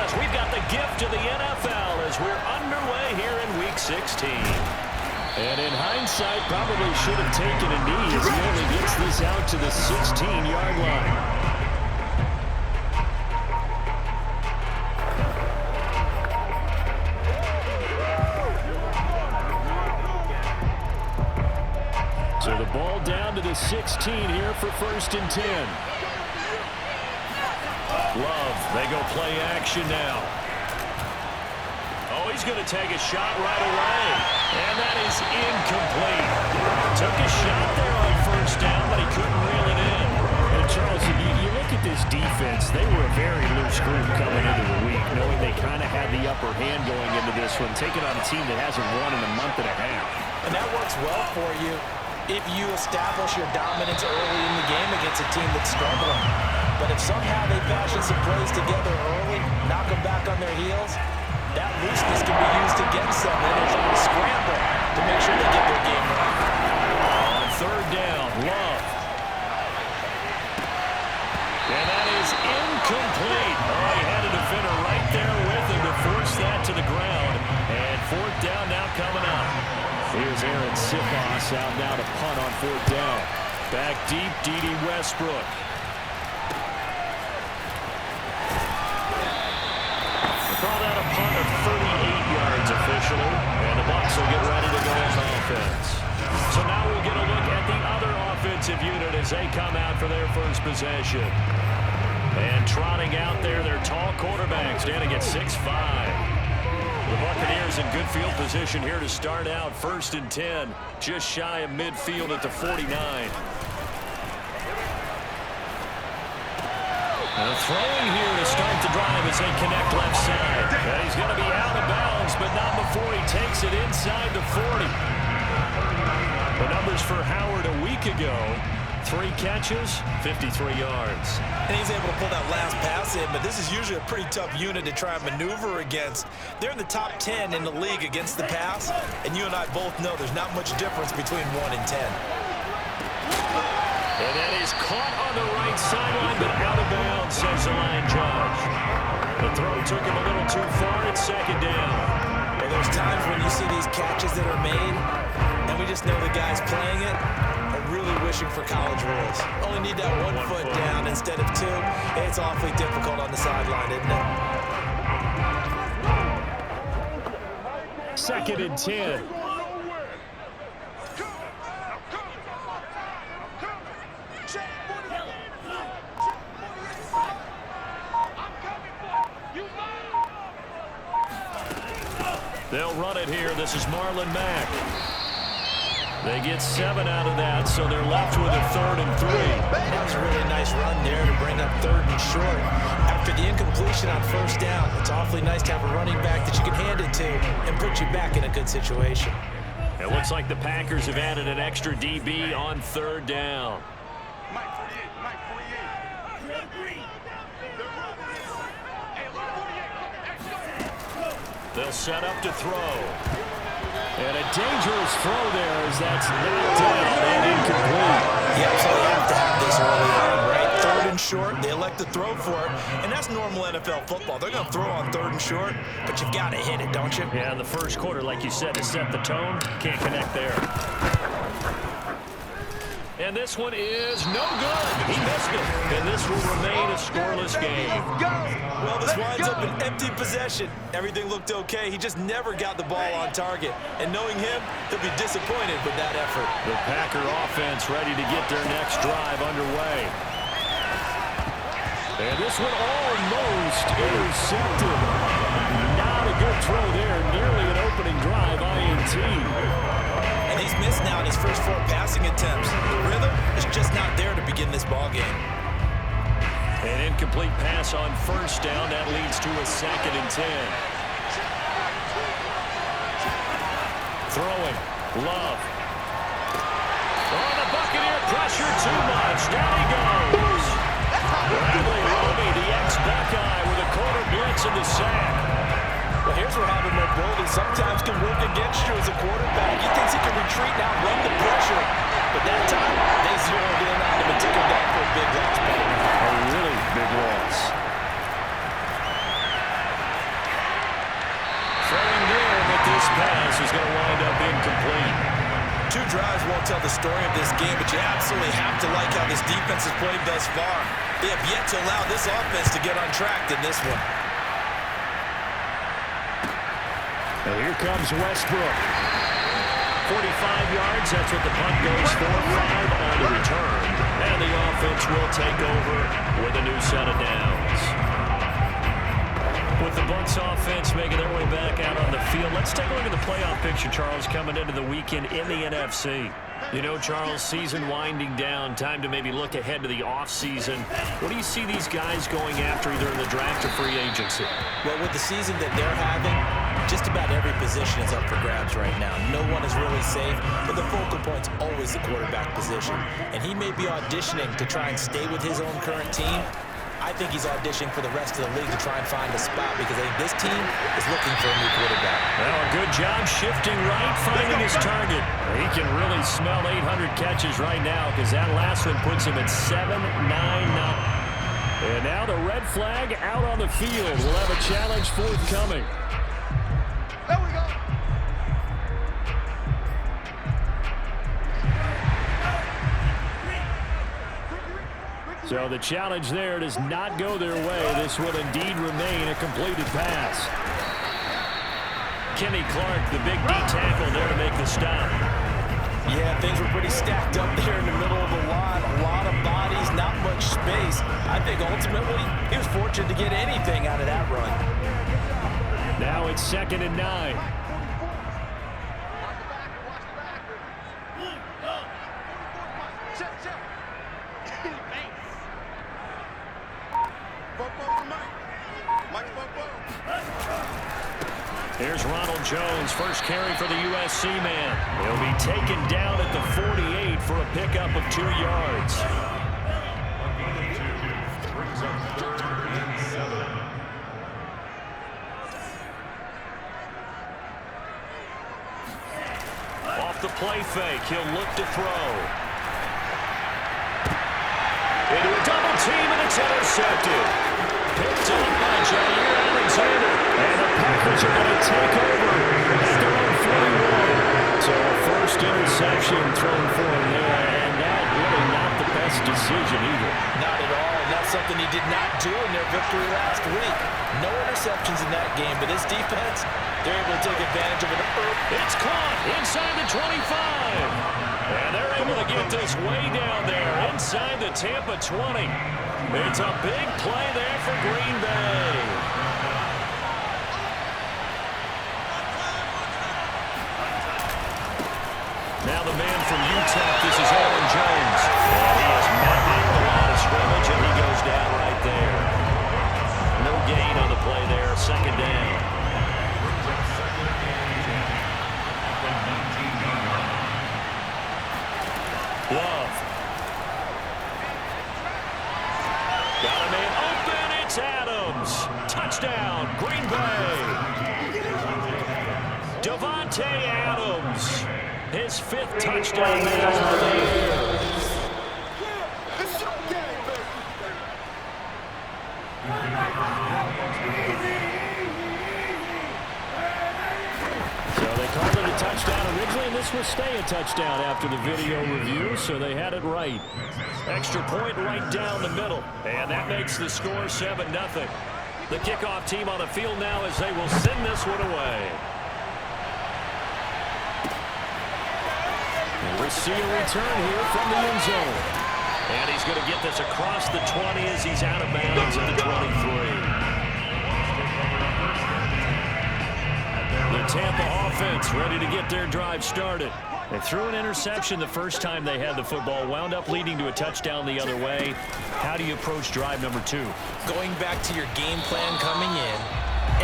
because we've got the gift of the NFL as we're underway here in Week 16. And in hindsight, probably should have taken a knee as he only gets this out to the 16-yard line. So the ball down to the 16 here for 1st and 10. Love, they go play action now. Oh, he's going to take a shot right away. And that is incomplete. Took a shot there on 1st down, but he couldn't reel it in. And Charles, you look at this defense, they were a very loose group coming into the week, knowing they kind of had the upper hand going into this one, taking on a team that hasn't won in a month and a half. And that works well for you if you establish your dominance early in the game against a team that's struggling. But if somehow they fashion some plays together early, knock them back on their heels, that looseness can be used against them. And there's a scramble to make sure they get their game right. On 3rd down, Love. And that is incomplete. Oh, he had a defender right there with him to force that to the ground. And 4th down now coming up. Here's Aaron Sipos out now to punt on 4th down. Back deep, D.D. Westbrook. Call that a punt of 38 yards officially, and the Bucs will get ready to go on offense. So now we'll get a look at the other offensive unit as they come out for their first possession. And trotting out there, their tall quarterback standing at 6'5". The Buccaneers in good field position here to start out. 1st and 10, just shy of midfield at the 49. And throwing here to start the drive as they connect left side. And he's going to be out of bounds, but not before he takes it inside the 40. The numbers for Howard a week ago, 3 catches, 53 yards. And he's able to pull that last pass in, but this is usually a pretty tough unit to try and maneuver against. They're in the top 10 in the league against the pass, and you and I both know there's not much difference between 1 and 10. And that is caught on the right sideline, but out of bounds, says the line judge. The throw took him a little too far. It's 2nd down. Well, there's times when you see these catches that are made, and we just know the guys playing it are really wishing for college rules. Only need that one foot down instead of 2. It's awfully difficult on the sideline, isn't it? 2nd and 10. They'll run it here. This is Marlon Mack. They get 7 out of that, so they're left with a 3rd and 3. That was a really nice run there to bring up 3rd and short. After the incompletion on 1st down, it's awfully nice to have a running back that you can hand it to and put you back in a good situation. It looks like the Packers have added an extra DB on 3rd down. They'll set up to throw. And a dangerous throw there as that's knocked down and incomplete. You absolutely have to have this early on, right? 3rd and short, they elect to throw for it. And that's normal NFL football. They're going to throw on 3rd and short, but you've got to hit it, don't you? Yeah, in the first quarter, like you said, to set the tone, can't connect there. And this one is no good. He missed it. And this will remain a scoreless game. Well, this winds up an empty possession. Everything looked okay. He just never got the ball on target. And knowing him, he'll be disappointed with that effort. The Packer offense ready to get their next drive underway. And this one almost intercepted. Not a good throw there. Nearly an opening drive, INT. And he's missed now in his first 4 passing attempts. The rhythm is just not there to begin this ball game. An incomplete pass on 1st down. That leads to a 2nd and 10. Throwing. Love. Oh, the Buccaneer pressure too much. Down he goes. Bradley Roby, the ex-Buckeye, with a quarter blitz in the sack. Well, here's where having mobility sometimes can work against you as a quarterback. He thinks he can retreat now, run the pressure. But that time, they zeroed in on him and took him down for a big loss. A really big loss. going to wind up incomplete. 2 drives won't tell the story of this game, but you absolutely have to like how this defense has played thus far. They have yet to allow this offense to get on track in this one. And here comes Westbrook. 45 yards, that's what the punt goes for. 5 on the return. And the offense will take over with a new set of downs. With the Bucs offense making their way back out on the field, let's take a look at the playoff picture, Charles, coming into the weekend in the NFC. You know, Charles, season winding down, time to maybe look ahead to the offseason. What do you see these guys going after either in the draft or free agency? Well, with the season that they're having, just about every position is up for grabs right now. No one is really safe, but the focal point's always the quarterback position. And he may be auditioning to try and stay with his own current team. I think he's auditioning for the rest of the league to try and find a spot because I think this team is looking for a new quarterback. Well, a good job shifting right, finding his target. He can really smell 800 catches right now because that last one puts him at 7-9-9. And now the red flag out on the field. We'll have a challenge forthcoming. There we go. So the challenge there does not go their way. This will indeed remain a completed pass. Kenny Clark, the big D tackle there to make the stop. Yeah, things were pretty stacked up there in the middle of the line. A lot of bodies, not much space. I think ultimately he was fortunate to get anything out of that run. Now it's 2nd and 9. Here's Ronald Jones, first carry for the USC man. He'll be taken down at the 48 for a pickup of 2 yards. Off the play fake, he'll look to throw. Into a double team, and it's intercepted. Picked up by Jair Alexander. And the Packers are going to take over at their own 41. So a first interception thrown for him there, and that really not the best decision either. Not at all, and that's something he did not do in their victory last week. No interceptions in that game, but his defense, they're able to take advantage of it. It's caught inside the 25. And they're able to get this way down there inside the Tampa 20. It's a big play there for Green Bay. Now the man from Utah, this is Aaron Jones. And he has met at the line of scrimmage, and he goes down right there. No gain on the play there, 2nd down. Love. Got a man open, it's Adams. Touchdown, Green Bay. Devontae Adams. His 5th touchdown now on the year. It's your game, baby. So they called it a touchdown originally, and this will stay a touchdown after the video review, so they had it right. Extra point right down the middle, and that makes the score 7-0. The kickoff team on the field now as they will send this one away. We'll see a return here from the end zone. And he's going to get this across the 20 as he's out of bounds at the 23. The Tampa offense ready to get their drive started. They threw an interception the first time they had the football, wound up leading to a touchdown the other way. How do you approach drive number 2? Going back to your game plan coming in,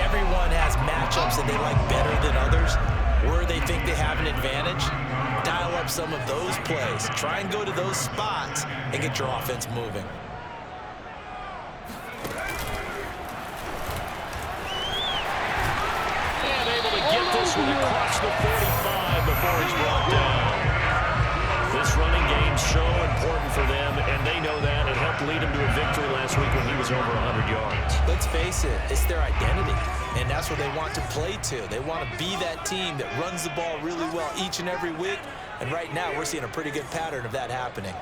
everyone has matchups that they like better than others. Where they think they have an advantage, dial up some of those plays. Try and go to those spots and get your offense moving. And able to get this one across the 45 before he's brought down. This running game's so important for them, and they know that. It helped lead them to a victory last week when he was over 100 yards. Let's face it, it's their identity. And that's what they want to play to. They want to be that team that runs the ball really well each and every week. And right now, we're seeing a pretty good pattern of that happening.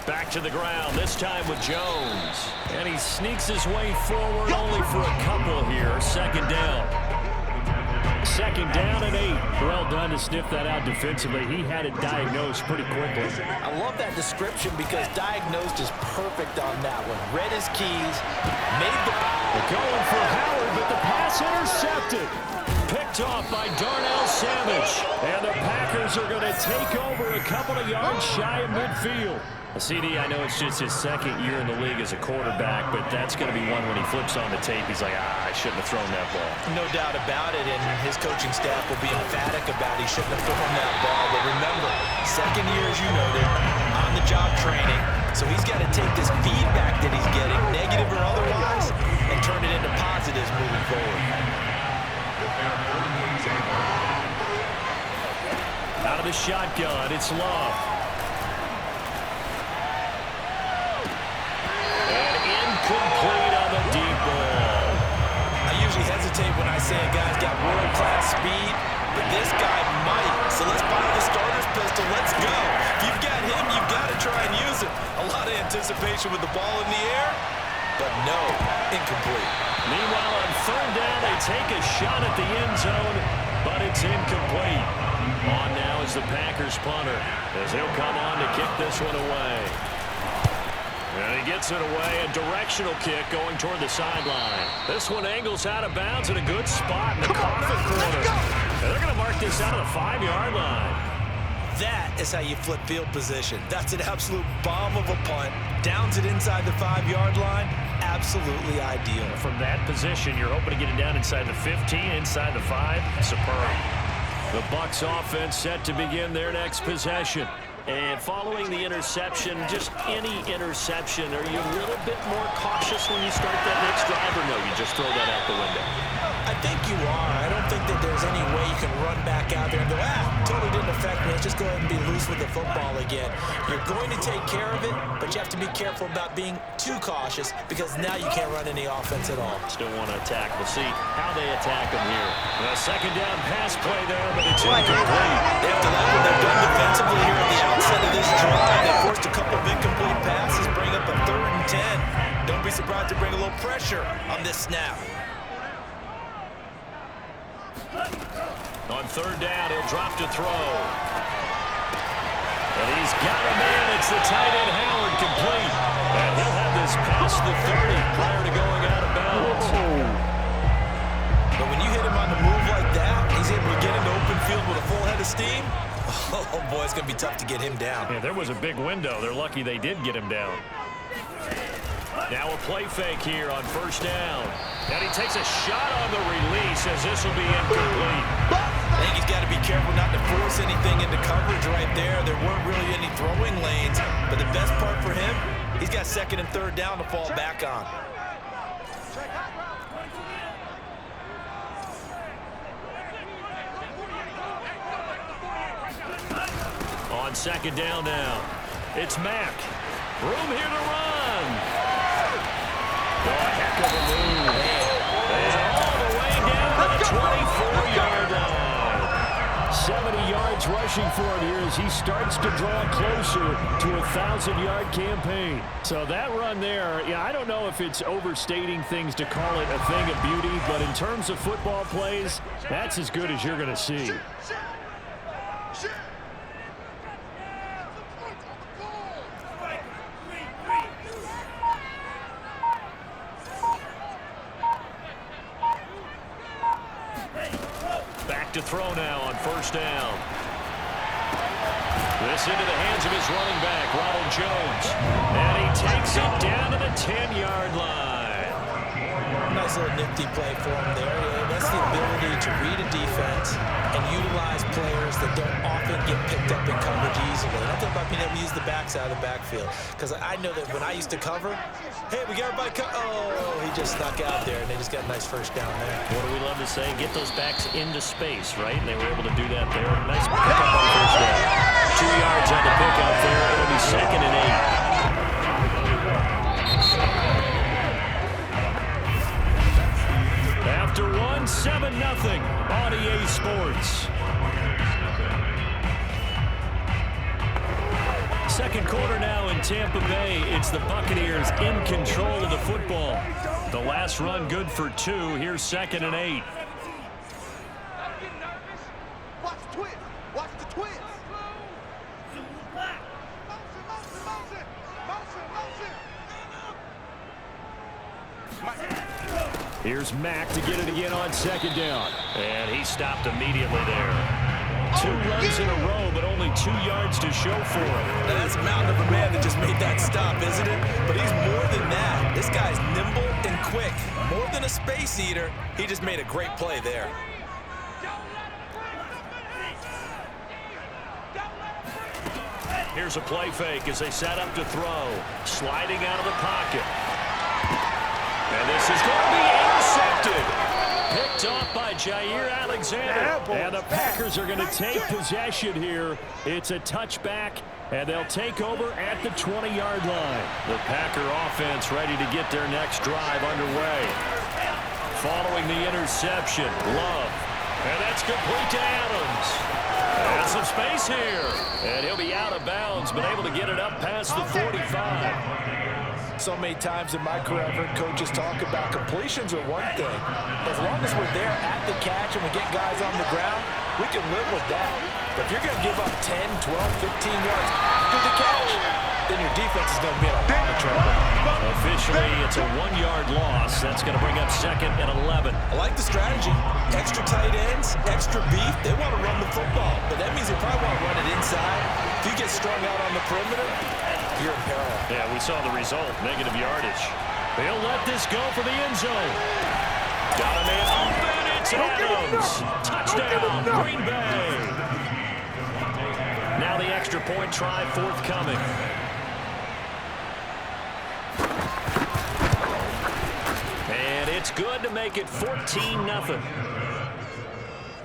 Back to the ground, this time with Jones. And he sneaks his way forward only for a couple here. Second down. Second down and 8. Well done to sniff that out defensively. He had it diagnosed pretty quickly. I love that description because diagnosed is perfect on that one. Read his keys, made the... They're going for Howard, but the pass intercepted. Picked off by Darnell Savage. And the Packers are going to take over a couple of yards shy of midfield. CD, I know it's just his second year in the league as a quarterback, but that's going to be one when he flips on the tape. He's like, I shouldn't have thrown that ball. No doubt about it, and his coaching staff will be emphatic about he shouldn't have thrown that ball. But remember, second year, as you noted, on-the-job training. So he's got to take this feedback that he's getting, negative or otherwise, and turn it into positives moving forward. Out of the shotgun, it's Love. Complete on the deep ball. I usually hesitate when I say a guy's got world-class speed, but this guy might. So let's fire the starter's pistol. Let's go. If you've got him, you've got to try and use it. A lot of anticipation with the ball in the air, but no, incomplete. Meanwhile, on third down, they take a shot at the end zone, but it's incomplete. On now is the Packers punter, as he'll come on to kick this one away. And he gets it away, a directional kick going toward the sideline. This one angles out of bounds in a good spot in the coffin corner. And they're going to mark this out of the 5-yard line. That is how you flip field position. That's an absolute bomb of a punt. Downs it inside the 5-yard line. Absolutely ideal. From that position, you're hoping to get it down inside the 15, inside the 5. Superb. The Bucs offense set to begin their next possession. And following the interception, just any interception, are you a little bit more cautious when you start that next drive, or no, you just throw that out the window? I think you are. I don't think that there's any way you can run back out there and go, totally didn't affect me. Let's just go ahead and be loose with the football again. You're going to take care of it, but you have to be careful about being too cautious because now you can't run any offense at all. Still want to attack. We'll see how they attack them here. A second down pass play there, but it's incomplete. They have to like what they've done defensively here at the outset of this drive. They forced a couple of incomplete passes, bring up a 3rd and 10. Don't be surprised to bring a little pressure on this snap. On third down, he'll drop to throw. And he's got a man. It's the tight end, Howard, complete. And he'll have this past the 30 prior to going out of bounds. But when you hit him on the move like that, he's able to get into open field with a full head of steam. Oh, boy, it's going to be tough to get him down. Yeah, there was a big window. They're lucky they did get him down. Now a play fake here on first down. And he takes a shot on the release as this will be incomplete. I think he's got to be careful not to force anything into coverage right there. There weren't really any throwing lanes. But the best part for him, he's got 2nd and 3rd down to fall back on. On second down now, it's Mack. Room here to run. Oh, a heck of a move. And all the way down to the 24-yard line. 70 yards rushing for him here as he starts to draw closer to a 1,000-yard campaign. So that run there, yeah, I don't know if it's overstating things to call it a thing of beauty, but in terms of football plays, that's as good as you're going to see. To throw now on first down. This into the hands of his running back, Ronald Jones. And he takes it down to the 10-yard line. Nice little nifty play for him there. That's the ability to read a defense and utilize players that don't often get picked up in coverage easily. I don't think about being able to use the backs out of the backfield. Because I know that when I used to cover, hey, we got everybody oh, he just snuck out there, and they just got a nice first down there. What do we love to say? Get those backs into space, right? And they were able to do that there. Nice pickup on first down. 2 yards on the pickup there. It'll be 2nd and 8. Tampa Bay. It's the Buccaneers in control of the football. The last run good for 2. Here's 2nd and 8. Watch the twist. Watch the twist. Here's Mack to get it again on 2nd down. And he stopped immediately there. 2 runs in a row, but only 2 yards to show for it. That's a mountain of a man that just made that stop, isn't it? But he's more than that. This guy's nimble and quick. More than a space eater, he just made a great play there. Here's a play fake as they set up to throw. Sliding out of the pocket. And this is going to be intercepted. Picked off by Jair Alexander. And the Packers are going to take possession here. It's a touchback, and they'll take over at the 20-yard line. The Packer offense ready to get their next drive underway. Following the interception, Love. And that's complete to Adams. And some space here. And he'll be out of bounds, but able to get it up past the 45. So many times in my career, I've heard coaches talk about completions are one thing. As long as we're there at the catch and we get guys on the ground, we can live with that. But if you're going to give up 10, 12, 15 yards after the catch, then your defense is going to be in a lot of trouble. Officially, it's a 1-yard loss. That's going to bring up 2nd and 11. I like the strategy. Extra tight ends, extra beef. They want to run the football, but that means they probably want to run it inside. If you get strung out on the perimeter, you're in peril. Yeah, we saw the result, negative yardage. He'll let this go for the end zone. Got a man open, it's Adams. Touchdown, Green Bay. Now the extra point try forthcoming. And it's good to make it 14-0.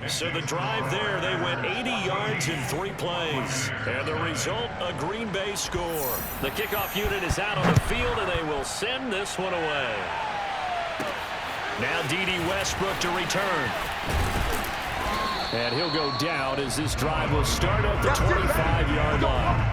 So the drive there, they went 80 yards in 3 plays. And the result, a Green Bay score. The kickoff unit is out on the field, and they will send this one away. Now D.D. Westbrook to return. And he'll go down as this drive will start at the 25-yard line.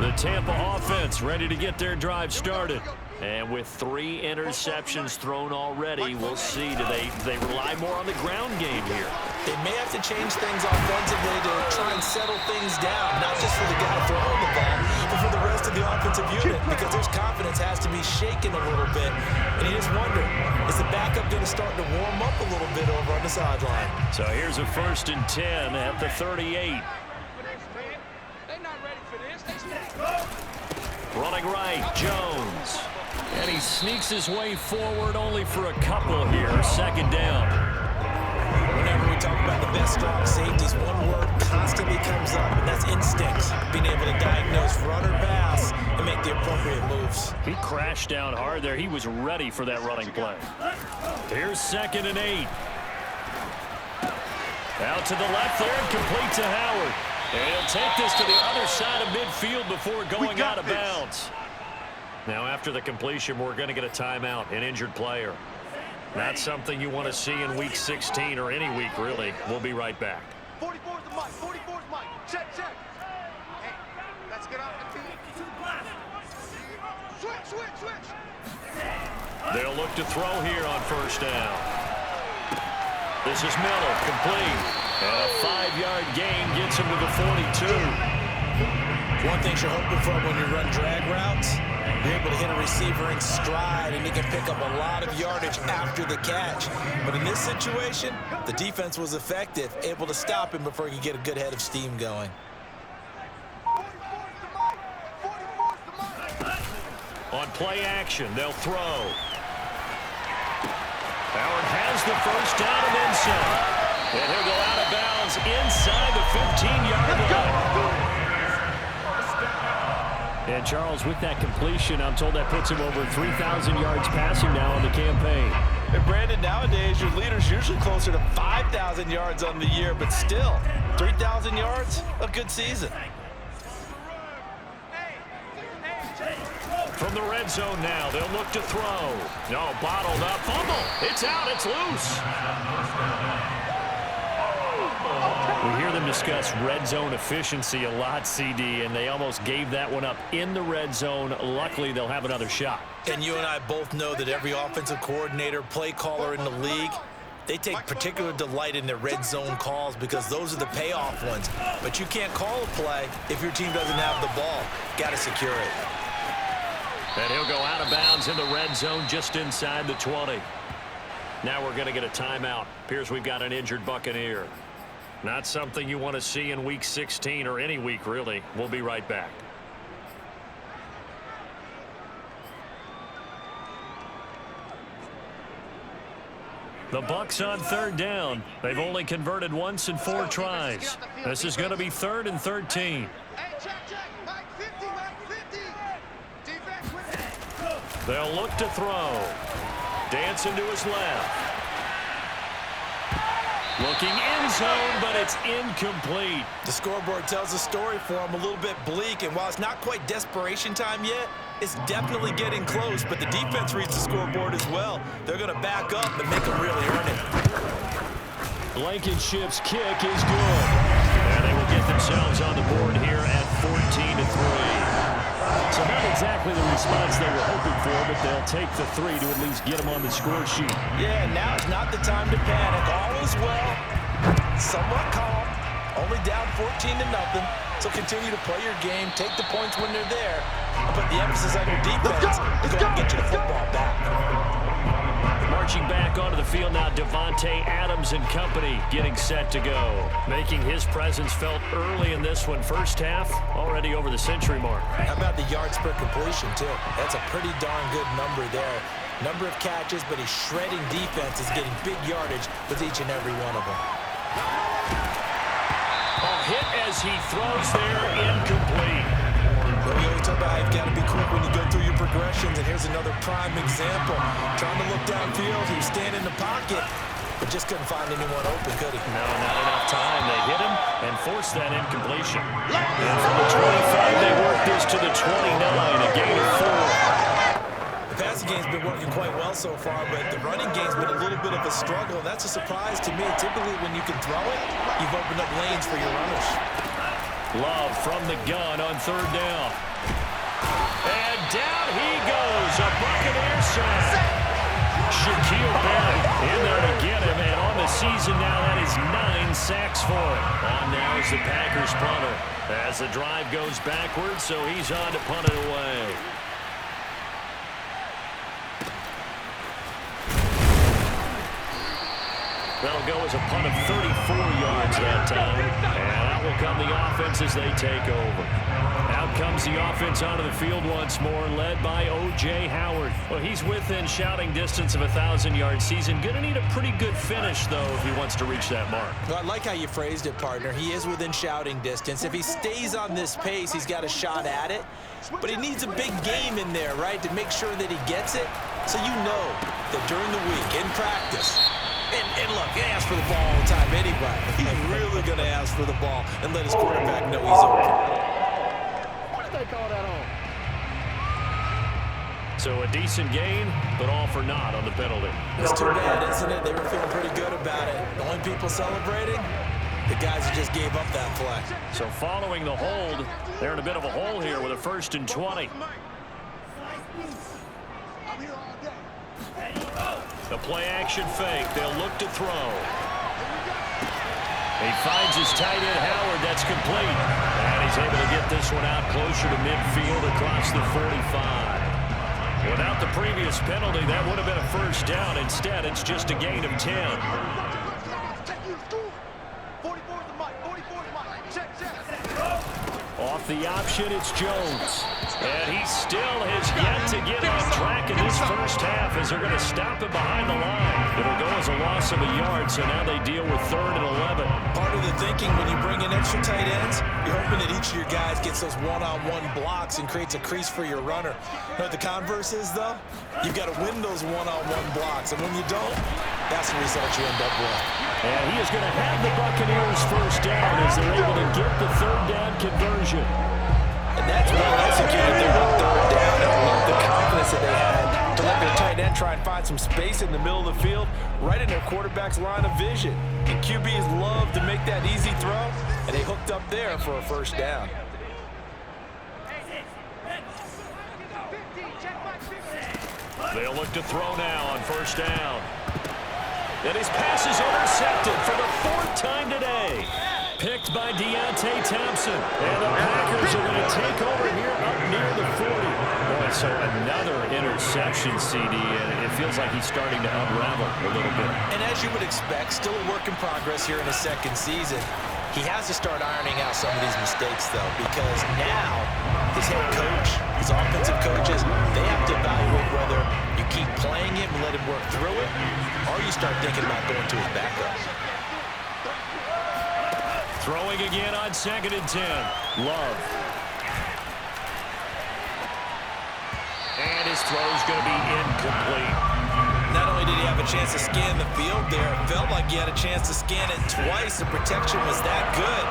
The Tampa offense ready to get their drive started. And with 3 interceptions thrown already, we'll see. Do they rely more on the ground game here? They may have to change things offensively to try and settle things down, not just for the guy throwing the ball, but for the rest of the offensive unit, because their confidence has to be shaken a little bit. And you just wonder, is the backup going to start to warm up a little bit over on the sideline? So here's a 1st and 10 at the 38. Running right, Jones. And he sneaks his way forward only for a couple here. 2nd down. Whenever we talk about the best strong safeties, one word constantly comes up, and that's instinct. Being able to diagnose run or pass and make the appropriate moves. He crashed down hard there. He was ready for that running play. Here's 2nd and 8. Out to the left there and complete to Howard. And he'll take this to the other side of midfield before going out of bounds. Now, after the completion, we're going to get a timeout, an injured player. Not something you want to see in Week 16 or any week, really. We'll be right back. 44's the mic. 44's mic. Check. Hey, let's get off the field. Switch. They'll look to throw here on 1st down. This is Miller, complete. And a 5-yard gain gets him to the 42. One thing you're hoping for when you run drag routes, you're able to hit a receiver in stride, and you can pick up a lot of yardage after the catch. But in this situation, the defense was effective, able to stop him before he could get a good head of steam going. On play action, they'll throw. Howard has the 1st down and then some. And he'll go out of bounds inside the 15-yard line. And Charles, with that completion, I'm told that puts him over 3,000 yards passing now on the campaign. And Brandon, nowadays your leader's usually closer to 5,000 yards on the year, but still, 3,000 yards, a good season. From the red zone now, they'll look to throw. No, bottled up, fumble. It's out, it's loose. We hear them discuss red zone efficiency a lot, CD, and they almost gave that one up in the red zone. Luckily, they'll have another shot. And you and I both know that every offensive coordinator, play caller in the league, they take particular delight in their red zone calls because those are the payoff ones. But you can't call a play if your team doesn't have the ball. Got to secure it. And he'll go out of bounds in the red zone just inside the 20. Now we're going to get a timeout. Appears we've got an injured Buccaneer. Not something you want to see in Week 16 or any week, really. We'll be right back. The Bucs on third down. They've only converted once in 4 tries. This is going to be 3rd and 13. They'll look to throw. Dancing to his left. Looking end zone, but it's incomplete. The scoreboard tells a story for him, a little bit bleak, and while it's not quite desperation time yet, it's definitely getting close, but the defense reads the scoreboard as well. They're going to back up and make them really earn it. Blankenship's kick is good. And they will get themselves on the board here at 14-3. So not exactly the response they were hoping for, but they'll take the 3 to at least get them on the score sheet. Yeah, now is not the time to panic. All is well, somewhat calm, only down 14-0. So continue to play your game, take the points when they're there, and put the emphasis on your defense to go and get you the football back. Marching back onto the field now, Devontae Adams and company getting set to go. Making his presence felt early in this one. First half, already over the century mark. How about the yards per completion, too? That's a pretty darn good number there. Number of catches, but he's shredding defenses, getting big yardage with each and every one of them. A hit as he throws there, incomplete. Well, we always talk about how you've got to be quick when you go through your progressions, and here's another prime example. Trying to look downfield, he was standing in the pocket, but just couldn't find anyone open, could he? No, not enough time. They hit him and forced that incompletion. And from the 25, they work this to the 29, a gain of 4. The passing game's been working quite well so far, but the running game's been a little bit of a struggle, and that's a surprise to me. Typically, when you can throw it, you've opened up lanes for your runners. Love from the gun on third down. And down he goes. A Buccaneer sack. Shaquille Barrett in there to get him. And on the season now, that is 9 sacks for him. On now is the Packers punter. As the drive goes backwards, so he's on to punt it away. That'll go as a punt of 34 yards that time. And out will come the offense as they take over. Out comes the offense onto the field once more, led by O.J. Howard. Well, he's within shouting distance of a 1,000-yard season. Going to need a pretty good finish, though, if he wants to reach that mark. Well, I like how you phrased it, partner. He is within shouting distance. If he stays on this pace, he's got a shot at it. But he needs a big game in there, right, to make sure that he gets it. So you know that during the week, in practice, and look, he asks for the ball all the time anyway. He's really going to ask for the ball and let his quarterback know he's open. What did they call that on? So a decent gain, but all for naught on the penalty. It's too bad, isn't it? They were feeling pretty good about it. The only people celebrating, the guys who just gave up that play. So following the hold, they're in a bit of a hole here with a 1st and 20. The play-action fake. They'll look to throw. He finds his tight end, Howard. That's complete. And he's able to get this one out closer to midfield across the 45. Without the previous penalty, that would have been a 1st down. Instead, it's just a gain of 10. 44's the mic. 44's the mic. Check. Off the option, it's Jones. And he still has yet to get on track in this first half as they're going to stop him behind the line. It'll go as a loss of a yard, so now they deal with 3rd and 11. Part of the thinking when you bring in extra tight ends, you're hoping that each of your guys gets those one-on-one blocks and creates a crease for your runner. You know what the converse is, though? You've got to win those one-on-one blocks, and when you don't, that's the result you end up with. And he is going to have the Buccaneers 1st down as they're able to get the 3rd down conversion. And that's well executed there on 3rd down. I love the confidence that they had to let their tight end try and find some some space in the middle of the field, right in their quarterback's line of vision. And QBs love to make that easy throw, and they hooked up there for a first down. They'll look to throw now on first down. And his pass is intercepted for the 4th time today. Picked by Deontay Thompson. And the Packers are going to take over here up near the 40. Boy, so another interception, CD, and it feels like he's starting to unravel a little bit. And as you would expect, still a work in progress here in his second season. He has to start ironing out some of these mistakes, though, because now his head coach, his offensive coaches, they have to evaluate whether you keep playing him and let him work through it, or you start thinking about going to his backup. Throwing again on 2nd and 10. Love. And his throw is going to be incomplete. Not only did he have a chance to scan the field there, it felt like he had a chance to scan it twice. The protection was that good.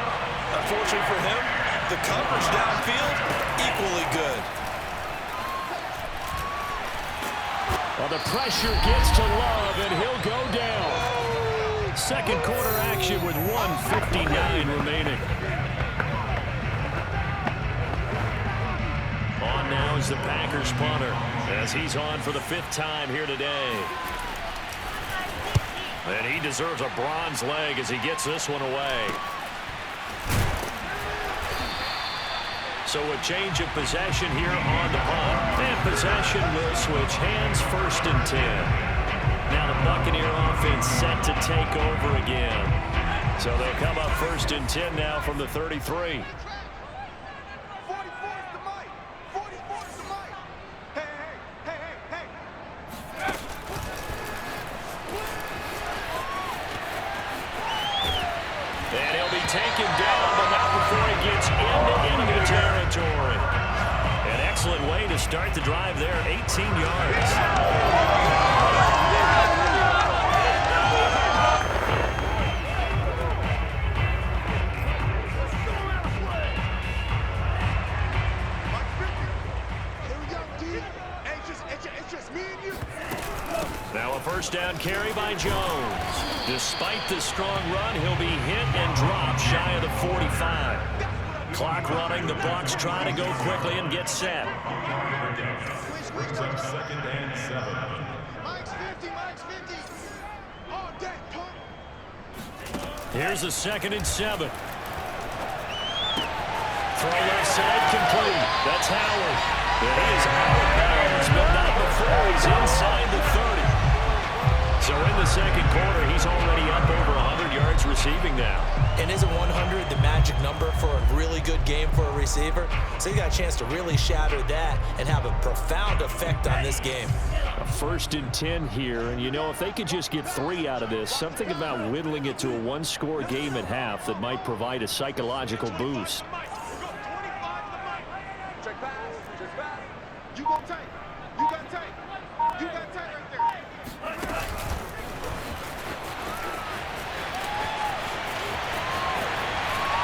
Unfortunately for him, the coverage downfield, equally good. Well, the pressure gets to Love, and he'll go down. Second quarter action with 1:59 remaining. On now is the Packers punter, as he's on for the 5th time here today. And he deserves a bronze leg as he gets this one away. So a change of possession here on the punt. And possession will switch hands, 1st and 10. Now the Buccaneer offense set to take over again. So they'll come up 1st and 10 now from the 33. And he'll be taken down, but not before he gets into enemy territory. An excellent way to start the drive there, 18 yards. Now a first down carry by Jones. Despite the strong run, he'll be hit and dropped shy of the 45. Clock running, the Bucs trying to go quickly and get set. Brings up 2nd and 7. Mike's 50, Mike's 50. All day, pump. Here's a 2nd and 7. Throw left side complete. That's Howard. And he is out of bounds, but not before he's inside the 30. So in the second quarter, he's already up over 100 yards receiving now. And isn't 100 the magic number for a really good game for a receiver? So he got a chance to really shatter that and have a profound effect on this game. A 1st and 10 here, and you know, if they could just get 3 out of this, something about whittling it to a 1-score game at half that might provide a psychological boost. You got tight. You got tight. You got tight right there.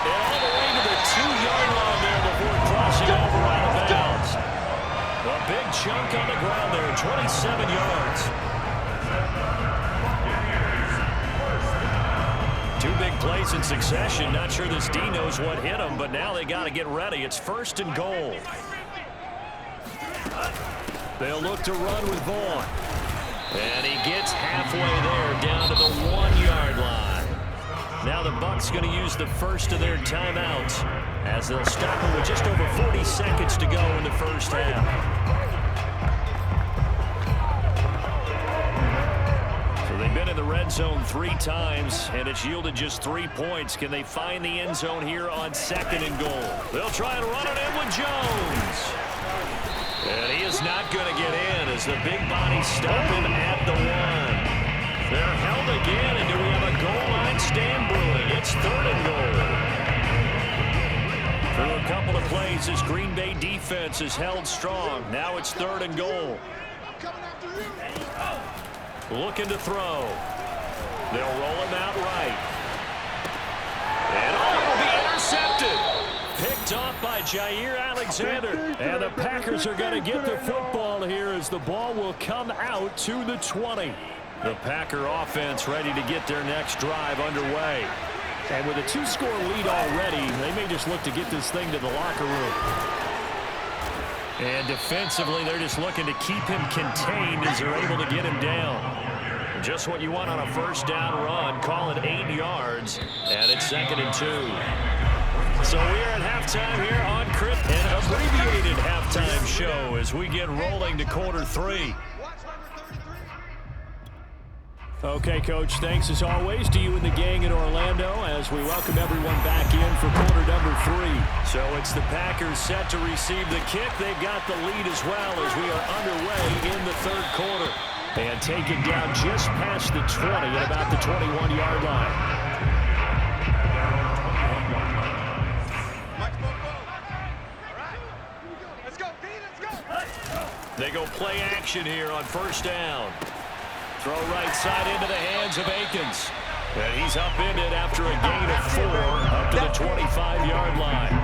And all the way to the 2-yard line there before crossing over out of bounds. A big chunk on the ground there, 27 yards. 2 big plays in succession. Not sure this D knows what hit him, but now they got to get ready. It's 1st and goal. They'll look to run with Vaughn. And he gets halfway there, down to the 1-yard line. Now the Bucs going to use the first of their timeouts as they'll stop him with just over 40 seconds to go in the first half. So they've been in the red zone 3 times, and it's yielded just 3 points. Can they find the end zone here on 2nd and goal? They'll try and run it in with Jones. And he is not going to get in as the big body stop him at the 1. They're held again, and do we have a goal line stand brewing? It's 3rd and goal. Through a couple of plays, this Green Bay defense is held strong. Now it's 3rd and goal. Looking to throw. They'll roll him out right. And it will be intercepted. Picked Picked off by Jair Alexander. And the Packers are going to get the football here as the ball will come out to the 20. The Packer offense ready to get their next drive underway. And with a 2-score lead already, they may just look to get this thing to the locker room. And defensively, they're just looking to keep him contained as they're able to get him down. Just what you want on a first down run. Call it 8 yards, and it's 2nd and 2. So we're at halftime here on Crit, an abbreviated halftime show as we get rolling to quarter 3. Okay, Coach, thanks as always to you and the gang in Orlando as we welcome everyone back in for quarter number 3. So it's the Packers set to receive the kick. They've got the lead as well as we are underway in the 3rd quarter. And take it down just past the 20 at about the 21-yard line. They go play action here on first down. Throw right side into the hands of Akins. And he's upended after a gain of 4 up to the 25-yard line.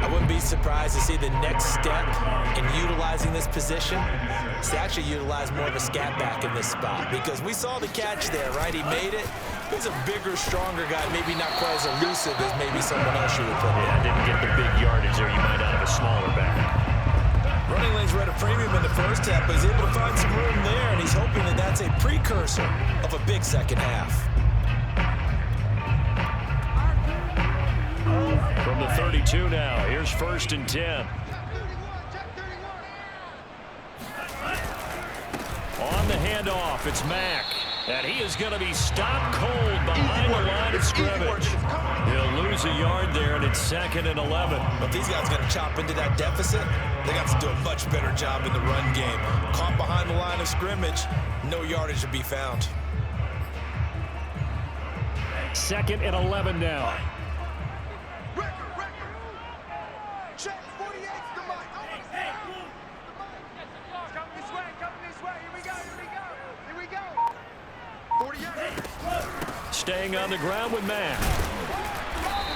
I wouldn't be surprised to see the next step in utilizing this position is to actually utilize more of a scat back in this spot, because we saw the catch there, right? He made it. He's a bigger, stronger guy, maybe not quite as elusive as maybe someone else you would put in. Yeah, didn't get the big yardage there. You might out of a smaller back. Running lanes were at a premium in the first half, but he's able to find some room there, and he's hoping that that's a precursor of a big second half. From the 32 now, here's 1st and 10. On the handoff, it's Mack. And he is going to be stopped cold behind the line of scrimmage. He'll lose a yard there, and it's 2nd and 11. But these guys are going to chop into that deficit. They got to do a much better job in the run game. Caught behind the line of scrimmage, no yardage to be found. 2nd and 11 now. Check 48's the mic. Come this way. Here we go. 48. Staying on the ground with Mack.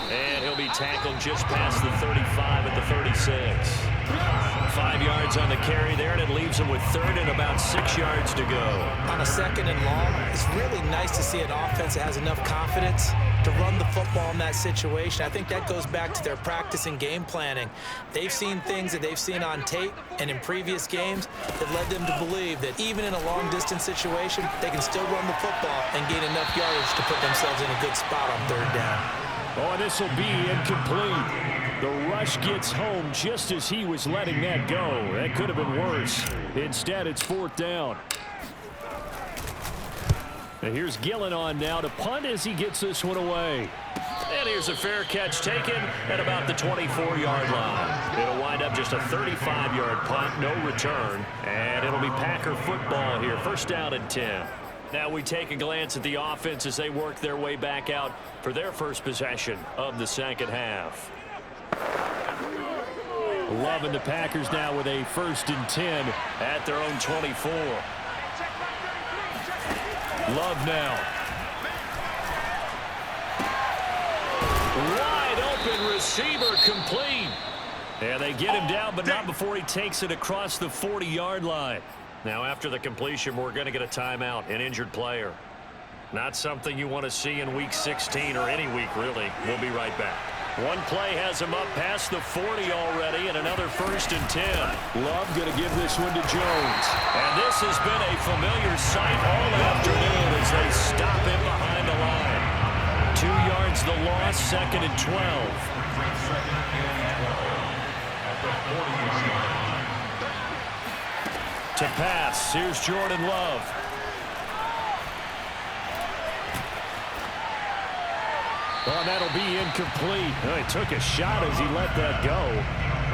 And he'll be tackled just past the 35 at the 36. 5 yards on the carry there, and it leaves him with 3rd and about 6 yards to go. On a 2nd and long, it's really nice to see an offense that has enough confidence to run the football in that situation. I think that goes back to their practice and game planning. They've seen things that they've seen on tape and in previous games that led them to believe that even in a long-distance situation, they can still run the football and gain enough yardage to put themselves in a good spot on 3rd down. Oh, and this will be incomplete. The rush gets home just as he was letting that go. That could have been worse. Instead, it's 4th down. And here's Gillen on now to punt as he gets this one away. And here's a fair catch taken at about the 24-yard line. It'll wind up just a 35-yard punt, no return. And it'll be Packer football here. 1st down and 10. Now we take a glance at the offense as they work their way back out for their first possession of the 2nd half. Love and the Packers now with a 1st and 10 at their own 24. Love now. Wide open receiver complete. And they get him down, but not before he takes it across the 40-yard line. Now after the completion, we're going to get a timeout, an injured player. Not something you want to see in week 16 or any week, really. We'll be right back. One play has him up past the 40 already, and another 1st and 10. Love going to give this one to Jones. And this has been a familiar sight all afternoon as they stop him behind the line. 2 yards the loss, 2nd and 12. To pass, here's Jordan Love. Oh, that'll be incomplete. Oh, he took a shot as he let that go.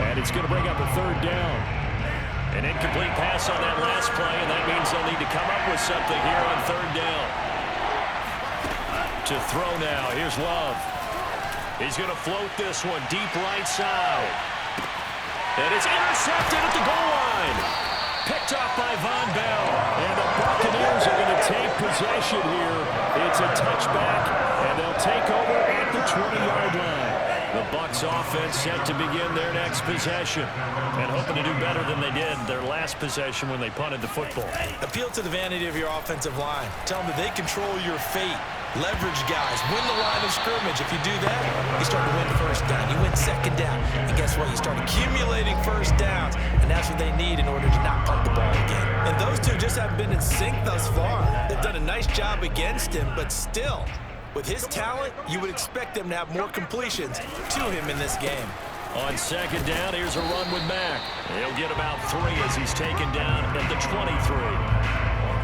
And it's going to bring up a 3rd down. An incomplete pass on that last play, and that means they'll need to come up with something here on 3rd down. To throw now, here's Love. He's going to float this one deep right side. And it's intercepted at the goal line. Picked off by Von Bell. And the Buccaneers are going to take possession here. It's a touchback, and they'll take over at the 20-yard line. The Bucs offense set to begin their next possession and hoping to do better than they did their last possession when they punted the football. Appeal to the vanity of your offensive line. Tell them that they control your fate. Leverage guys. Win the line of scrimmage. If you do that, you start to win first down. You win second down. And guess what? You start accumulating first downs. And that's what they need in order to not punt the ball again. And those two just haven't been in sync thus far. They've done a nice job against him, but still, with his talent, you would expect them to have more completions to him in this game. On second down, here's a run with Mack. He'll get about 3 as he's taken down at the 23.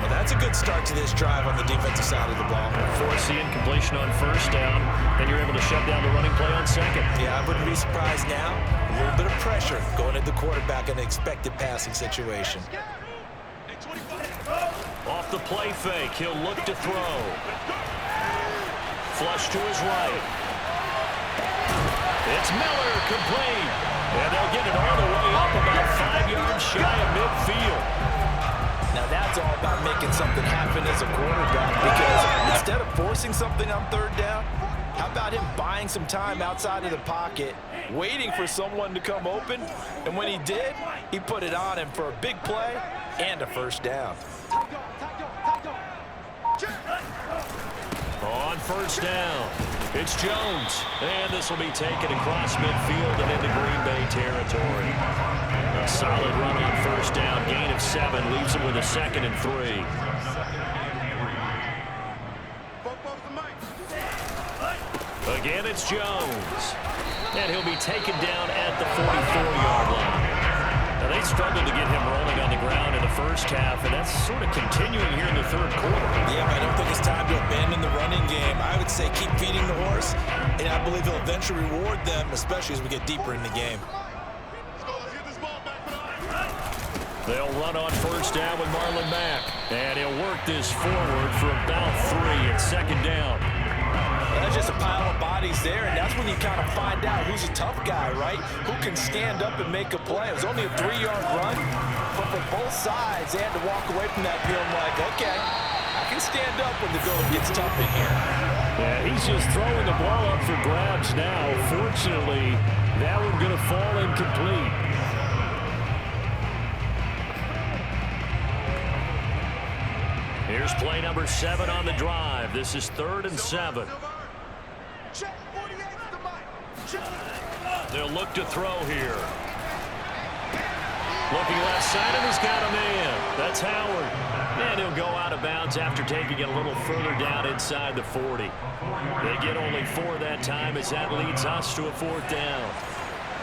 Well, that's a good start to this drive on the defensive side of the ball. Force the incompletion on first down, then you're able to shut down the running play on second. Yeah, I wouldn't be surprised now. A little bit of pressure going at the quarterback in an expected passing situation. Off the play fake, he'll look to throw. Flush to his right. It's Miller, complete. And they'll get it all the way up about 5 yards shy of midfield. Now that's all about making something happen as a quarterback, because instead of forcing something on third down, how about him buying some time outside of the pocket, waiting for someone to come open, and when he did, he put it on him for a big play and a first down. On first down, it's Jones, and this will be taken across midfield and into Green Bay territory. A solid run on first down, gain of 7, leaves him with a 2nd and 3. Again, it's Jones, and he'll be taken down at the 44-yard line. Now, they struggled to get him rolling on the ground in the first half, and that's sort of continuing here in the third quarter. Yeah, but I don't think it's time to abandon the running game. I would say keep feeding the horse, and I believe he'll eventually reward them, especially as we get deeper in the game. They'll run on first down with Marlon Mack, and he'll work this forward for about 3 at second down. That's just a pile of bodies there, and that's when you kind of find out who's a tough guy, right? Who can stand up and make a play. It was only a 3-yard run, but for both sides, they had to walk away from that feeling like, okay, I can stand up when the going gets tough in here. Yeah, he's just throwing the ball up for grabs now. Fortunately, that one's going to fall incomplete. Here's play number 7 on the drive. This is 3rd and 7. They'll look to throw here. Looking left side, and he's got a man. That's Howard. And he'll go out of bounds after taking it a little further down inside the 40. They get only 4 that time as that leads us to a 4th down.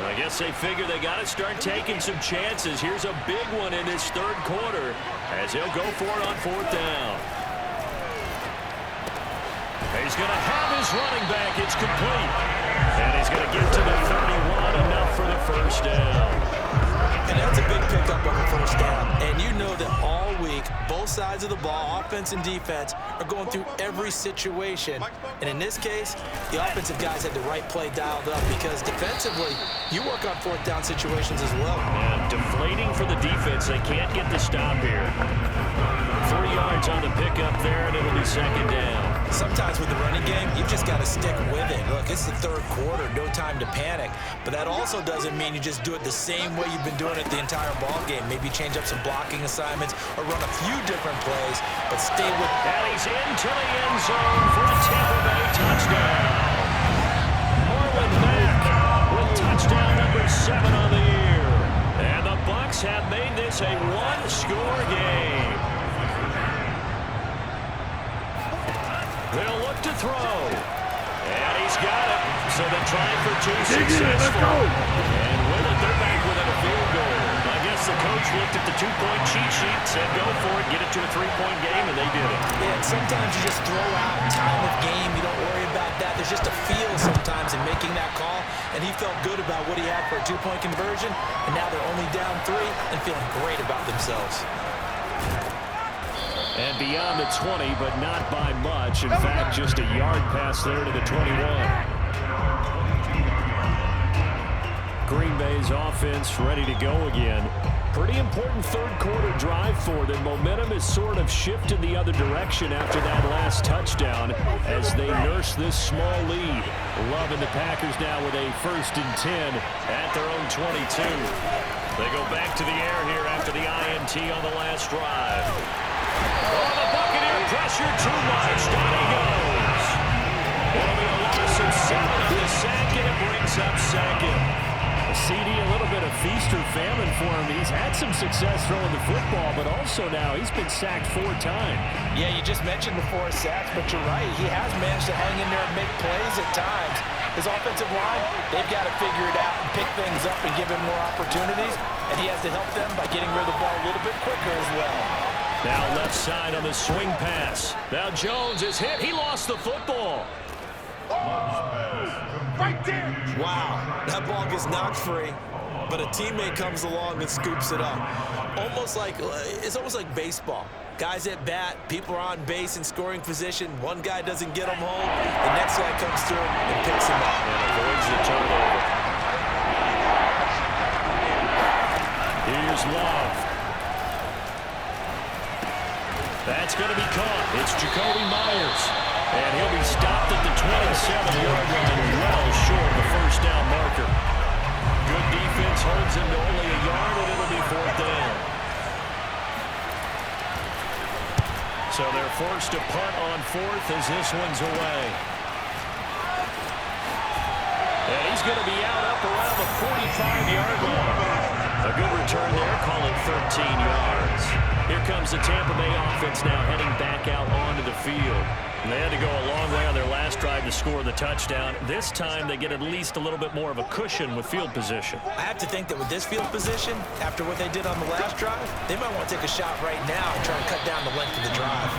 I guess they figure they got to start taking some chances. Here's a big one in this third quarter as he'll go for it on 4th down. He's going to have his running back. It's complete. And he's going to get to the 31, enough for the first down. And that's a big pickup on the first down. And you know that all week, both sides of the ball, offense and defense, are going through every situation. And in this case, the offensive guys had the right play dialed up, because defensively, you work on 4th down situations as well. And deflating for the defense. They can't get the stop here. 3 yards on the pickup there, and it'll be 2nd down. Sometimes with the running game, you've just got to stick with it. Look, it's the third quarter, no time to panic. But that also doesn't mean you just do it the same way you've been doing it the entire ball game. Maybe change up some blocking assignments or run a few different plays, but stay with it. And he's into the end zone for a Tampa Bay touchdown. Marlon Mack with touchdown number 7 on the year. And the Bucs have made this a 1-score game. They'll look to throw. And he's got it. So they're trying for 2 successful. And with it, they're back within a field goal. I guess the coach looked at the 2-point cheat sheet, said go for it, get it to a 3-point game, and they did it. Yeah, and sometimes you just throw out time of game. You don't worry about that. There's just a feel sometimes in making that call. And he felt good about what he had for a 2-point conversion. And now they're only down 3 and feeling great about themselves. And beyond the 20, but not by much. In fact, just a yard pass there to the 21. Green Bay's offense ready to go again. Pretty important third-quarter drive for them. Momentum has sort of shifted the other direction after that last touchdown as they nurse this small lead. Loving the Packers now with a 1st and 10 at their own 22. They go back to the air here after the INT on the last drive. Oh, the Buccaneer pressure too much. Down he goes. It'll be a loss of 7 on the sack, and it brings up second. CD, a little bit of feast or famine for him. He's had some success throwing the football, but also now he's been sacked 4 times. Yeah, you just mentioned the 4 sacks, but you're right. He has managed to hang in there and make plays at times. His offensive line, they've got to figure it out and pick things up and give him more opportunities, and he has to help them by getting rid of the ball a little bit quicker as well. Now left side on the swing pass. Now Jones is hit. He lost the football. Right there. Wow, that ball gets knocked free, but a teammate comes along and scoops it up. It's almost like baseball. Guys at bat, people are on base in scoring position. One guy doesn't get him home. The next guy comes through and picks him up. And avoids the turnover. Here's Love. That's going to be caught. It's Jacoby Myers. And he'll be stopped at the 27-yard line, well short of the first down marker. Good defense holds him to only a yard, and it'll be 4th down. So they're forced to punt on 4th as this one's away. And he's going to be out up around the 45-yard line. A good return there, call it 13 yards. Here comes the Tampa Bay offense now heading back out onto the field. And they had to go a long way on their last drive to score the touchdown. This time they get at least a little bit more of a cushion with field position. I have to think that with this field position, after what they did on the last drive, they might want to take a shot right now and try to cut down the length of the drive.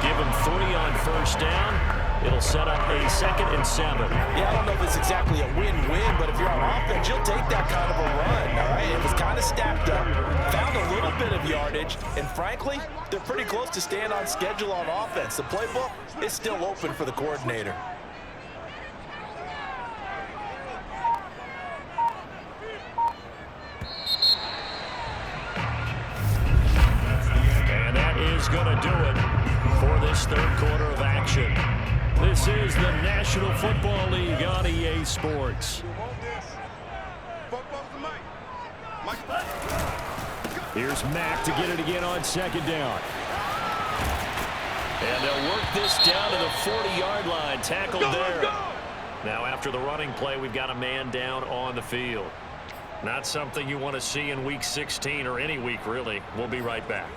Give them 3 on first down. It'll set up a 2nd and 7. Yeah, I don't know if it's exactly a win-win, but if you're on offense, you'll take that kind of a run, all right? It was kind of stacked up, found a little bit of yardage, and frankly, they're pretty close to staying on schedule on offense. The playbook is still open for the coordinator. And that is going to do it for this 3rd quarter of action. This is the National Football League on EA Sports. Here's Mack to get it again on 2nd down. And they'll work this down to the 40-yard line. Tackled there. Now after the running play, we've got a man down on the field. Not something you want to see in Week 16 or any week, really. We'll be right back.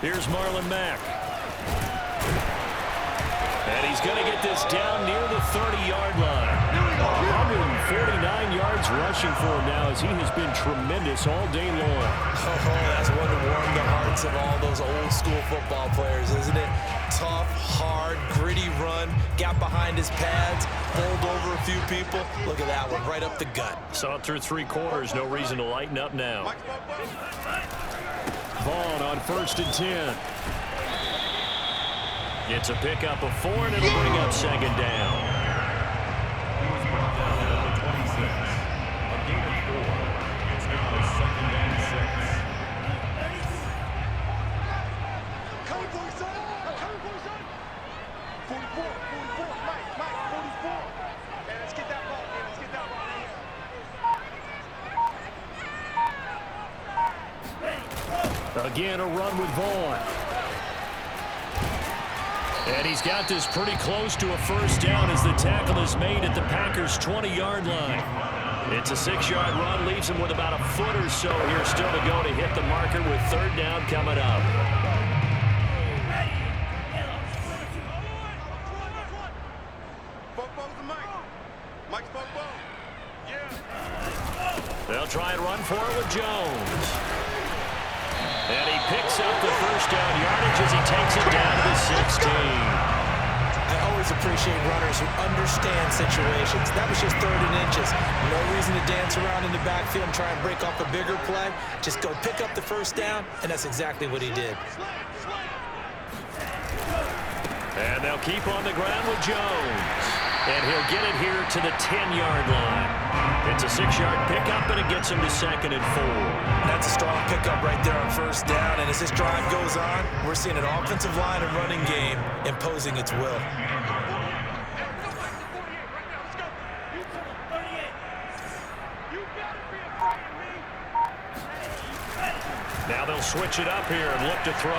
Here's Marlon Mack. And he's going to get this down near the 30-yard line. 149 yards rushing for him now as he has been tremendous all day long. Oh, that's one to warm the hearts of all those old-school football players, isn't it? Tough, hard, gritty run, got behind his pads, bowled over a few people. Look at that one, right up the gut. Saw it through 3 quarters, no reason to lighten up now. Vaughn on 1st and 10. Gets a pickup of 4, and it'll bring up 2nd down. Again, a run with Vaughn. And he's got this pretty close to a first down as the tackle is made at the Packers' 20-yard line. It's a 6-yard run, leaves him with about a foot or so here still to go to hit the marker with 3rd down coming up. They'll try and run for it with Jones. And he picks up the first down yardage as he takes it down to the 16. I always always appreciate runners who understand situations. That was just 3rd and inches. No reason to dance around in the backfield and try and break off a bigger play. Just go pick up the first down, and that's exactly what he did. And they'll keep on the ground with Jones. And he'll get it here to the 10-yard line. It's a 6-yard pickup, and it gets him to 2nd and 4. That's a strong pickup right there on first down. And as this drive goes on, we're seeing an offensive line and running game imposing its will. Now they'll switch it up here and look to throw.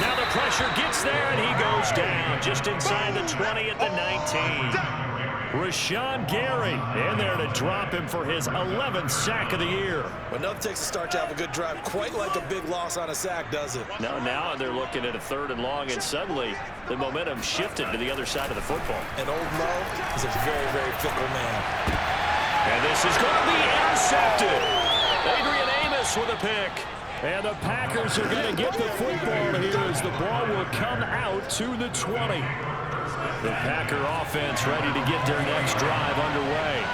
Now the pressure gets there, and he goes down just inside the 20 at the 19. Rashawn Gary in there to drop him for his 11th sack of the year. Well, nothing takes a start to have a good drive quite like a big loss on a sack, does it? Now they're looking at a 3rd and long, and suddenly the momentum shifted to the other side of the football. And old Mo is a very, very fickle man. And this is going to be intercepted. Adrian Amos with a pick. And the Packers are going to get the football here as the ball will come out to the 20. The Packer offense ready to get their next drive underway.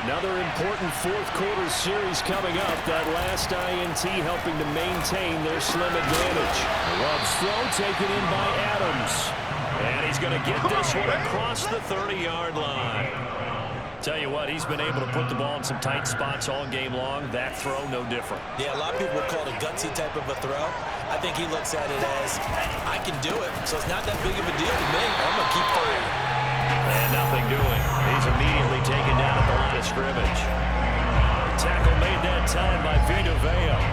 Another important 4th quarter series coming up. That last INT helping to maintain their slim advantage. Love's throw taken in by Adams. And he's going to get this one across the 30-yard line. Tell you what, he's been able to put the ball in some tight spots all game long. That throw, no different. Yeah, a lot of people would call it a gutsy type of a throw. I think he looks at it as, I can do it, so it's not that big of a deal to me. I'm going to keep firing. And nothing doing. He's immediately taken down at the line of scrimmage. Tackle made that time by Vita Vea.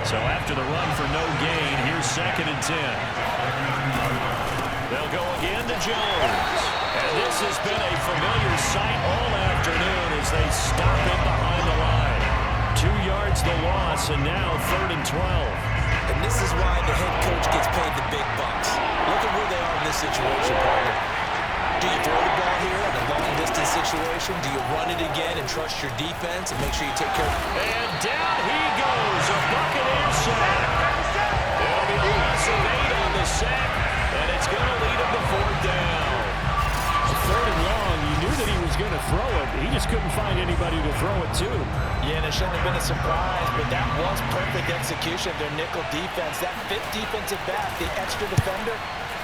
So after the run for no gain, here's 2nd and 10. They'll go again to Jones. And this has been a familiar sight all afternoon as they stop him behind the line. 2 yards the loss, and now 3rd and 12. And this is why the head coach gets paid the big bucks. Look at where they are in this situation, partner. Do you throw the ball here in a long-distance situation? Do you run it again and trust your defense and make sure you take care of it? And down he goes, a Buccaneer sack. It'll be a loss of 8 on the sack, and it's going to lead him to 4th down. 3rd and long, you knew that he was going to throw it. He just couldn't find anybody to throw it to. Yeah, and it shouldn't have been a surprise, but that was perfect execution of their nickel defense. That 5th defensive back, the extra defender,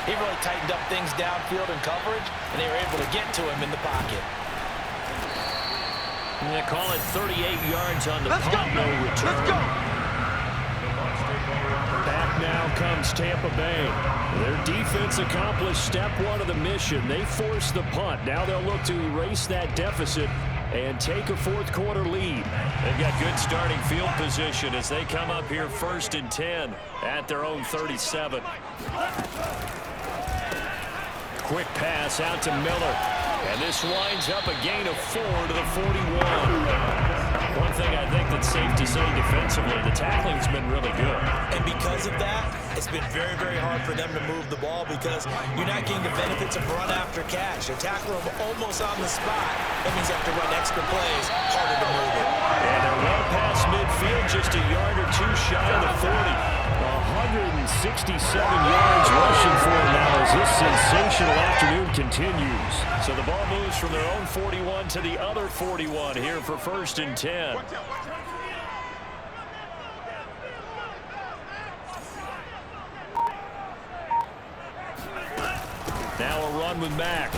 he really tightened up things downfield in coverage, and they were able to get to him in the pocket. And they call it 38 yards on the punt, no return. Let's go. Back now comes Tampa Bay. Their defense accomplished step 1 of the mission. They forced the punt. Now they'll look to erase that deficit and take a 4th quarter lead. They've got good starting field position as they come up here 1st and 10 at their own 37. Quick pass out to Miller. And this winds up a gain of 4 to the 41. One thing I think that's safe to say defensively, the tackling's been really good. And because of that, it's been very, very hard for them to move the ball because you're not getting the benefits of run after catch. They're tackling them almost on the spot. That means they have to run extra plays, harder to move it. And they're well past midfield, just a yard or 2 shy of the 40. 167 yards rushing for him now as this sensational afternoon continues. So the ball moves from their own 41 to the other 41 here for 1st and 10. Now a run with Mack.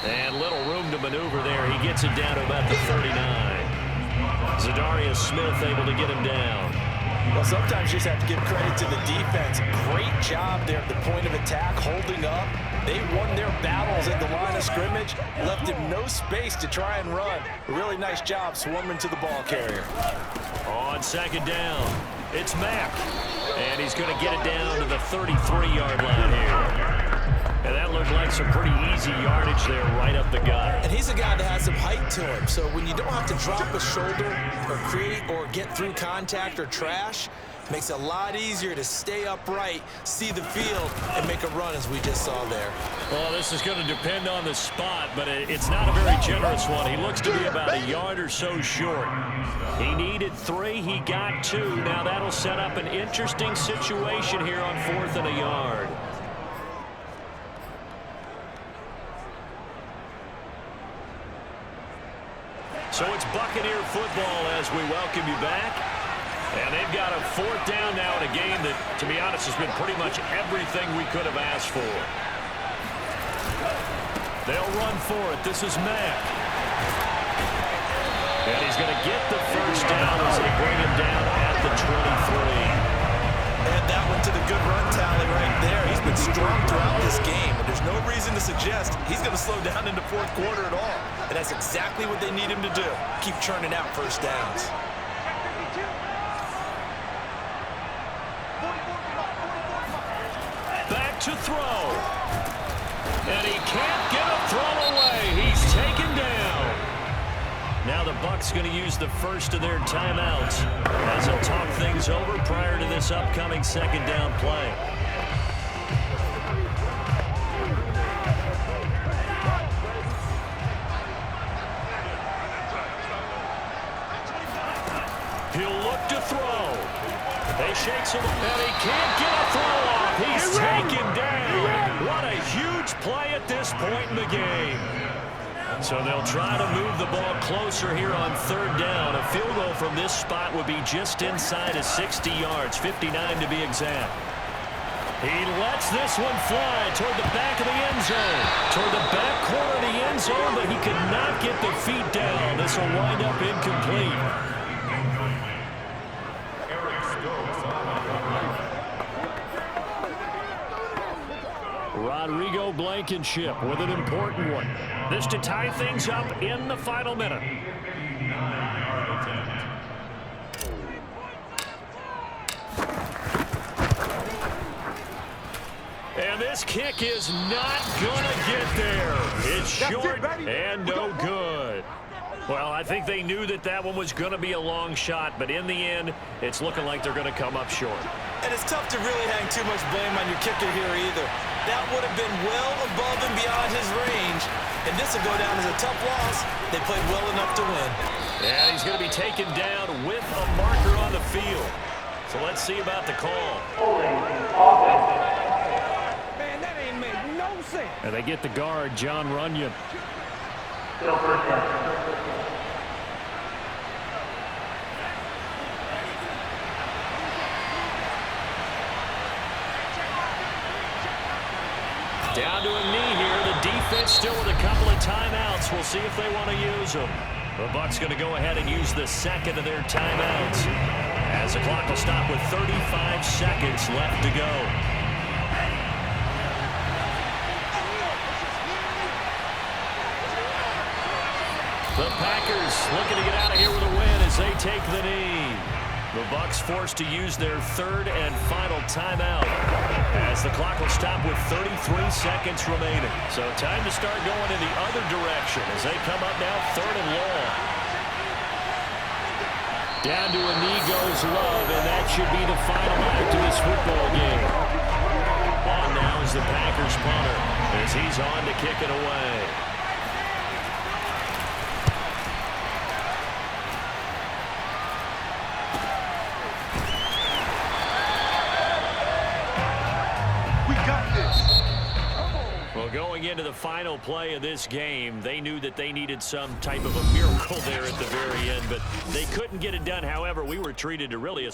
And little room to maneuver there. He gets it down to about the 39. Zadarius Smith able to get him down. Well, sometimes you just have to give credit to the defense. Great job there at the point of attack, holding up. They won their battles at the line of scrimmage, left him no space to try and run. Really nice job swarming to the ball carrier. On 2nd down, it's Mack. And he's going to get it down to the 33-yard line here. And that looked like some pretty easy yardage there right up the gut. And he's a guy that has some height to him, so when you don't have to drop a shoulder or create or get through contact or trash, it makes it a lot easier to stay upright, see the field, and make a run as we just saw there. Well, this is going to depend on the spot, but it's not a very generous one. He looks to be about a yard or so short. He needed 3. He got 2. Now that'll set up an interesting situation here on 4th and a yard. Buccaneer football as we welcome you back. And they've got a 4th down now in a game that, to be honest, has been pretty much everything we could have asked for. They'll run for it. This is Mack. And he's going to get the first down as they bring him down at the 23. And that one to the good run tally right there. He's been strong throughout this game, and there's no reason to suggest he's going to slow down in the 4th quarter at all. And that's exactly what they need him to do. Keep churning out first downs. Back to throw. And he can't get a throw away. He's taken down. Now the Bucs going to use the first of their timeouts as they'll talk things over prior to this upcoming 2nd down play. He'll look to throw. They shakes him, and he can't get a throw off. He's taken down. What a huge play at this point in the game. So they'll try to move the ball closer here on 3rd down. A field goal from this spot would be just inside of 60 yards, 59 to be exact. He lets this one fly toward the back of the end zone, toward the back corner of the end zone, but he could not get the feet down. This will wind up incomplete. Rodrigo Blankenship with an important one. This to tie things up in the final minute. And this kick is not gonna get there. It's short and no good. Well, I think they knew that that one was going to be a long shot, but in the end, it's looking like they're going to come up short. And it's tough to really hang too much blame on your kicker here either. That would have been well above and beyond his range, and this will go down as a tough loss. They played well enough to win. And he's going to be taken down with a marker on the field. So let's see about the call. Man, that ain't made no sense. And they get the guard, John Runyon. Still first down. Down to a knee here. The defense still with a couple of timeouts. We'll see if they want to use them. The Bucs going to go ahead and use the second of their timeouts as the clock will stop with 35 seconds left to go. The Packers looking to get out of here with a win as they take the knee. The Bucs forced to use their third and final timeout as the clock will stop with 33 seconds remaining. So time to start going in the other direction as they come up now 3rd and long. Down to a knee goes Love, and that should be the final act of this football game. On now is the Packers punter as he's on to kick it away. Well, going into the final play of this game, they knew that they needed some type of a miracle there at the very end, but they couldn't get it done. However, we were treated to really a